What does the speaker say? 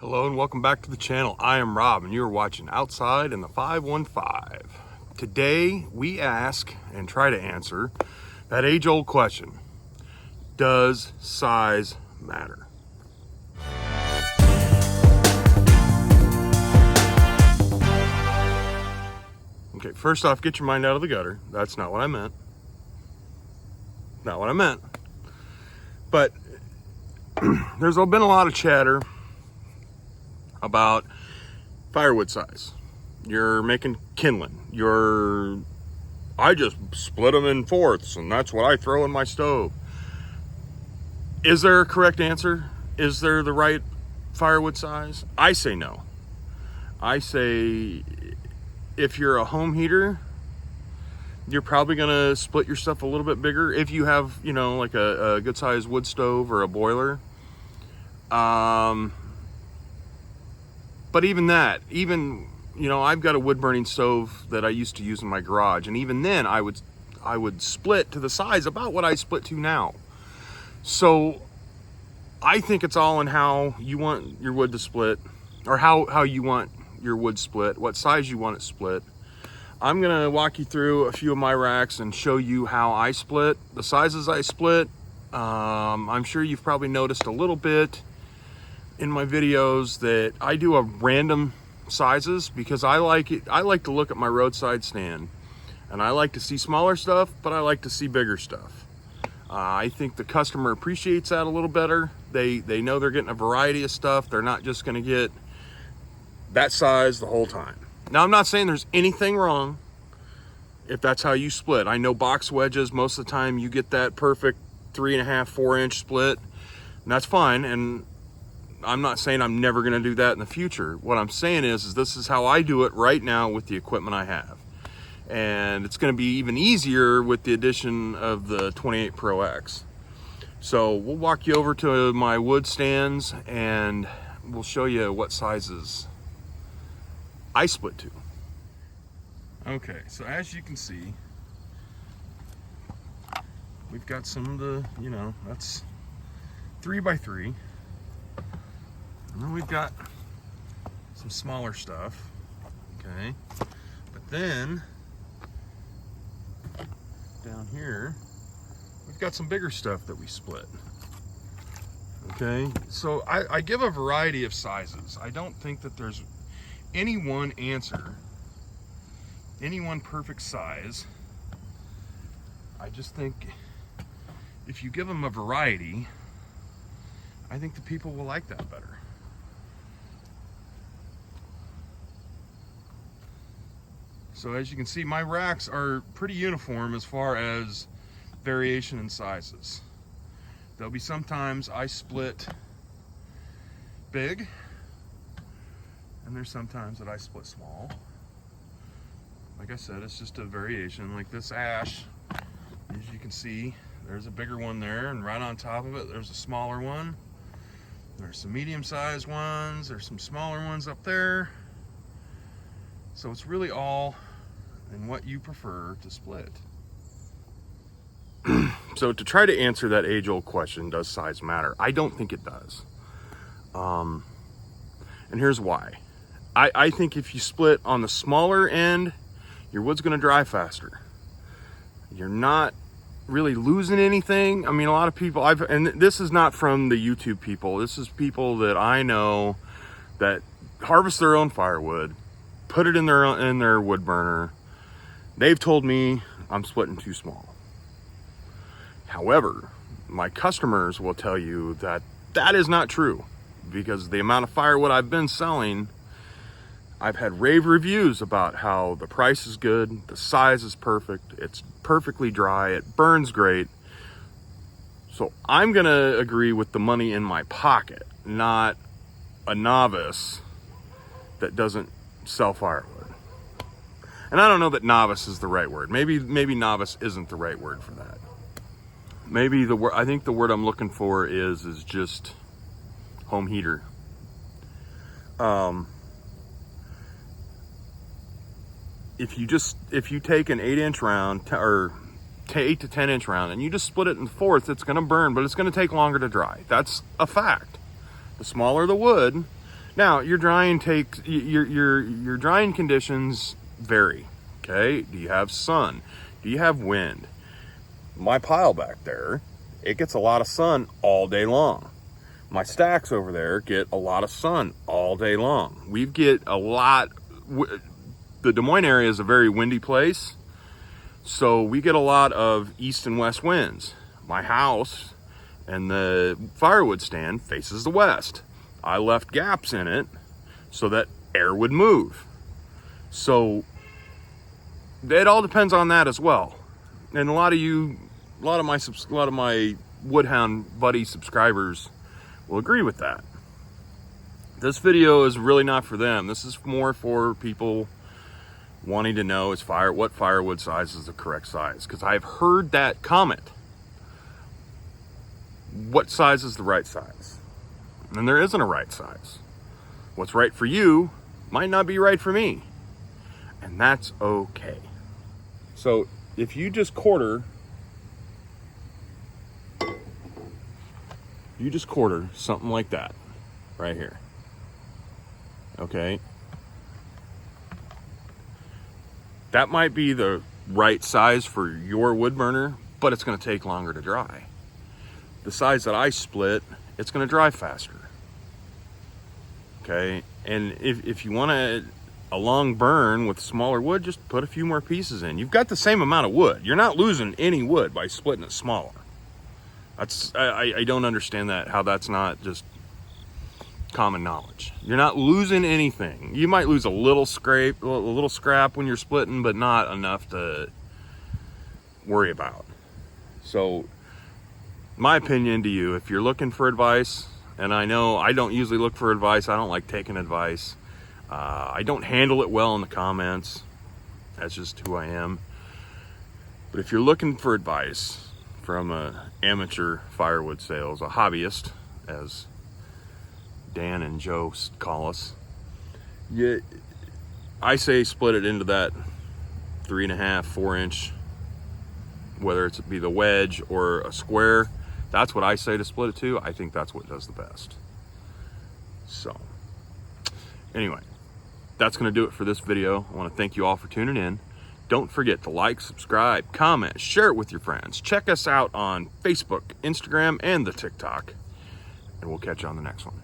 Hello and welcome back to the channel. I am Rob and you are watching Outside in the 515. Today we ask and try to answer that age-old question. Does size matter? Okay, first off, get your mind out of the gutter. That's not what I meant. Not what I meant. But there's been a lot of chatter about firewood size. You're making kindling. I just split them in fourths and that's what I throw in my stove. Is there a correct answer? Is there the right firewood size? I say no. I say if you're a home heater, you're probably gonna split your stuff a little bit bigger. If you have, like a good sized wood stove or a boiler. But even that, I've got a wood burning stove that I used to use in my garage. And even then I would split to the size about what I split to now. So I think it's all in how you want your wood to split, or how you want your wood split, what size you want it split. I'm gonna walk you through a few of my racks and show you how I split, the sizes I split. I'm sure you've probably noticed a little bit in my videos that I do a random sizes because I like to look at my roadside stand and I like to see smaller stuff, but I like to see bigger stuff. I think the customer appreciates that a little better. They know they're getting a variety of stuff. They're not just gonna get that size the whole time. Now, I'm not saying there's anything wrong if that's how you split. I know box wedges, most of the time you get that perfect 3.5, 4-inch split, and that's fine. And I'm not saying I'm never gonna do that in the future. What I'm saying is this is how I do it right now with the equipment I have. And it's gonna be even easier with the addition of the 28 Pro X. So we'll walk you over to my wood stands and we'll show you what sizes I split to. Okay, so as you can see, we've got some of the, that's 3x3. And then we've got some smaller stuff, okay? But then, down here, we've got some bigger stuff that we split, okay? So I give a variety of sizes. I don't think that there's any one answer, any one perfect size. I just think if you give them a variety, I think the people will like that better. So as you can see, my racks are pretty uniform as far as variation in sizes. There'll be sometimes I split big, and there's sometimes that I split small. Like I said, it's just a variation. Like this ash, as you can see, there's a bigger one there, and right on top of it, there's a smaller one. There's some medium-sized ones, there's some smaller ones up there. So it's really all in what you prefer to split. So to try to answer that age-old question, does size matter? I don't think it does. And here's why. I think if you split on the smaller end, your wood's gonna dry faster. You're not really losing anything. I mean, a lot of people, and this is not from the YouTube people, this is people that I know that harvest their own firewood, put it in their wood burner. They've told me I'm splitting too small. However, my customers will tell you that that is not true, because the amount of firewood I've been selling, I've had rave reviews about how the price is good, the size is perfect, it's perfectly dry, it burns great. So I'm gonna agree with the money in my pocket, not a novice that doesn't sell firewood. And I don't know that novice is the right word. Maybe novice isn't the right word for that. Maybe the word, I think the word I'm looking for is just home heater. If you take an 8-inch round or 8 to 10-inch round and you just split it in fourths, it's gonna burn, but it's gonna take longer to dry. That's a fact. The smaller the wood, Now, your drying conditions vary. Okay, do you have sun? Do you have wind? My pile back there, it gets a lot of sun all day long. My stacks over there get a lot of sun all day long. We get a lot. The Des Moines area is a very windy place, so we get a lot of east and west winds. My house and the firewood stand faces the west. I left gaps in it so that air would move. So it all depends on that as well. And a lot of my Woodhound buddy subscribers will agree with that. This video is really not for them. This is more for people wanting to know what firewood size is the correct size, because I've heard that comment. What size is the right size? And there isn't a right size. What's right for you might not be right for me, and that's okay. So if you just quarter something like that right here, okay, that might be the right size for your wood burner, but it's going to take longer to dry. The size that I split, it's going to dry faster. Okay, and if you want a long burn with smaller wood, just put a few more pieces in. You've got the same amount of wood. You're not losing any wood by splitting it smaller. I don't understand that, how that's not just common knowledge. You're not losing anything. You might lose a little scrap when you're splitting, but not enough to worry about. So my opinion to you, if you're looking for advice, and I know I don't usually look for advice, I don't like taking advice, I don't handle it well in the comments, that's just who I am. But if you're looking for advice from an amateur firewood sales, a hobbyist, as Dan and Joe call us, I say split it into that 3.5, 4-inch, whether it's be the wedge or a square. That's what I say to split it to. I think that's what does the best. So anyway, that's going to do it for this video. I want to thank you all for tuning in. Don't forget to like, subscribe, comment, share it with your friends. Check us out on Facebook, Instagram, and the TikTok. And we'll catch you on the next one.